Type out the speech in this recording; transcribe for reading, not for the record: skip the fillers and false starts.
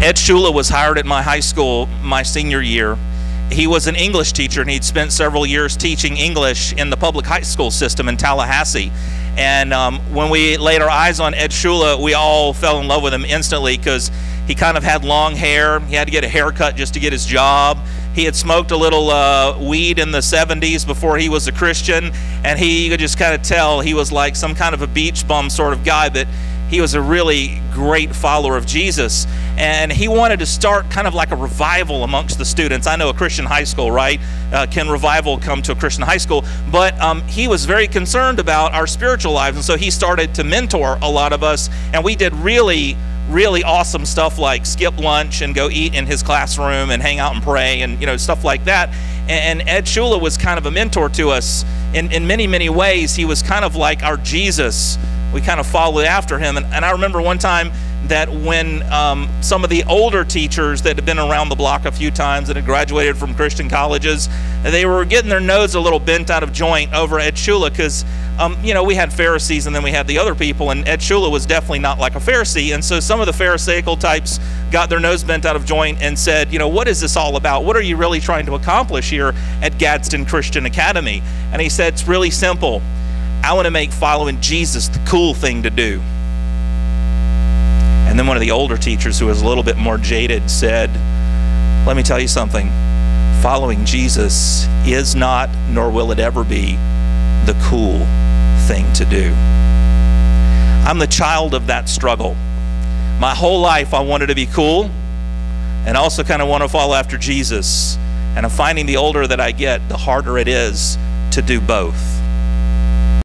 Ed Shula was hired at my high school my senior year. He was an English teacher, and he'd spent several years teaching English in the public high school system in Tallahassee. And when we laid our eyes on Ed Shula, we all fell in love with him instantly, because he kind of had long hair. He had to get a haircut just to get his job. He had smoked a little weed in the 70s before he was a Christian, and you could just kind of tell he was like some kind of a beach bum sort of guy, but he was a really great follower of Jesus. And he wanted to start kind of like a revival amongst the students. I know a Christian high school, right? Can revival come to a Christian high school? But he was very concerned about our spiritual lives, and so he started to mentor a lot of us, and we did really awesome stuff like skip lunch and go eat in his classroom and hang out and pray and stuff like that. And Ed Shula was kind of a mentor to us in many ways. He was kind of like our Jesus. We kind of followed after him. And I remember one time that when some of the older teachers that had been around the block a few times and had graduated from Christian colleges, they were getting their nose a little bent out of joint over Ed Shula, because we had Pharisees and then we had the other people, and Ed Shula was definitely not like a Pharisee. And so some of the Pharisaical types got their nose bent out of joint and said, what is this all about? What are you really trying to accomplish here at Gadsden Christian Academy? And he said, it's really simple. I want to make following Jesus the cool thing to do. And then one of the older teachers, who was a little bit more jaded, said, let me tell you something. Following Jesus is not, nor will it ever be, the cool thing to do. I'm the child of that struggle. My whole life I wanted to be cool, and also kind of want to follow after Jesus. And I'm finding the older that I get, the harder it is to do both.